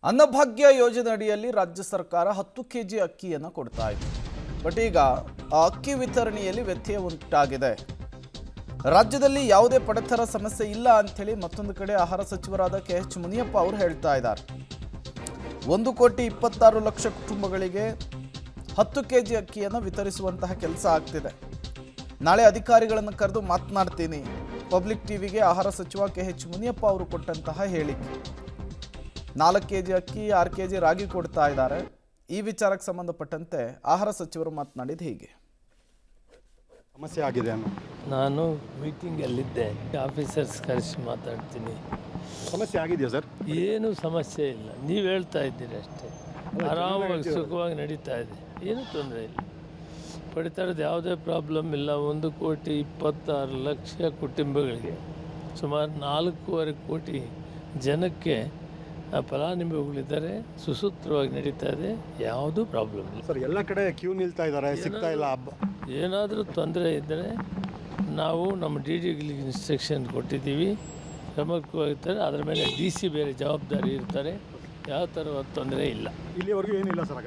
ಅನ್ನಭಾಗ್ಯ ಯೋಜನೆ ಅಡಿಯಲ್ಲಿ ರಾಜ್ಯ ಸರ್ಕಾರ 10 ಕೆಜಿ ಅಕ್ಕಿಯನ್ನು ಕೊಡ್ತಾ ಇದೆ. ಬಟ್ ಈಗ ಆ ಅಕ್ಕಿ ವಿತರಣೆಯಲ್ಲಿ ವ್ಯತ್ಯಯ ಉಂಟಾಗಿದೆ. ರಾಜ್ಯದಲ್ಲಿ ಯಾವುದೇ ಪಡಿತರ ಸಮಸ್ಯೆ ಇಲ್ಲ ಅಂತೇಳಿ ಮತ್ತೊಂದು ಕಡೆ ಆಹಾರ ಸಚಿವರಾದ KH ಮುನಿಯಪ್ಪ ಅವರು ಹೇಳ್ತಾ ಇದ್ದಾರೆ. 1,26,00,000 ಕುಟುಂಬಗಳಿಗೆ 10 ಕೆಜಿ ಅಕ್ಕಿಯನ್ನು ವಿತರಿಸುವಂತಹ ಕೆಲಸ ಆಗ್ತಿದೆ. ನಾಳೆ ಅಧಿಕಾರಿಗಳನ್ನು ಕರೆದು ಮಾತನಾಡ್ತೀನಿ. ಪಬ್ಲಿಕ್ ಟಿವಿಗೆ ಆಹಾರ ಸಚಿವ KH ಮುನಿಯಪ್ಪ ಅವರು ಕೊಟ್ಟಂತಹ ಹೇಳಿಕೆ. 4 ಕೆಜಿ ಅಕ್ಕಿ 6 ಕೆಜಿ ರಾಗಿ ಕೊಡ್ತಾ ಇದ್ದಾರೆ. ಈ ವಿಚಾರಕ್ಕೆ ಸಂಬಂಧಪಟ್ಟಂತೆ ಆಹಾರ ಸಚಿವರು ಮಾತನಾಡಿದ ಹೀಗೆ. ಸಮಸ್ಯೆ ಆಗಿದೆ ನಾನು ಮೀಟಿಂಗಲ್ಲಿದ್ದೆ, ಆಫೀಸರ್ಸ್ ಕರೆಸಿ ಮಾತಾಡ್ತೀನಿ. ಸಮಸ್ಯೆ ಆಗಿದೆಯಾ ಸರ್? ಏನು ಸಮಸ್ಯೆ ಇಲ್ಲ, ನೀವು ಹೇಳ್ತಾ ಇದ್ದೀರಿ ಅಷ್ಟೇ. ಆರಾಮಾಗಿ ಸುಖವಾಗಿ ನಡೀತಾ ಇದೆ, ಏನೂ ತೊಂದರೆ ಇಲ್ಲ. ಪಡಿತರದ ಯಾವುದೇ ಪ್ರಾಬ್ಲಮ್ ಇಲ್ಲ. 1,26,00,000 ಕುಟುಂಬಗಳಿಗೆ ಸುಮಾರು 4.25 ಕೋಟಿ ಜನಕ್ಕೆ ಫಲಾನುಭವಿಗಳಿದ್ದಾರೆ. ಸುಸೂತ್ರವಾಗಿ ನಡೀತಾ ಇದೆ, ಯಾವುದೂ ಪ್ರಾಬ್ಲಮ್ ಇಲ್ಲ ಸರ್. ಎಲ್ಲ ಕಡೆ ಕ್ಯೂ ನಿಲ್ತಾ ಇದ್ದಾರೆ, ಸಿಗ್ತಾ ಇಲ್ಲ. ಏನಾದರೂ ತೊಂದರೆ ಇದ್ದರೆ ನಾವು ನಮ್ಮ DDಗಳಿಗೆ ಇನ್ಸ್ಟ್ರಕ್ಷನ್ ಕೊಟ್ಟಿದ್ದೀವಿ, ಕ್ರಮವಾಗಿರ್ತಾರೆ. ಅದರ ಮೇಲೆ DC ಬೇರೆ ಜವಾಬ್ದಾರಿ ಇರ್ತಾರೆ. ಯಾವ ಥರ ತೊಂದರೆ ಇಲ್ಲ. ಇಲ್ಲಿವರೆಗೂ ಏನಿಲ್ಲ ಸರ್.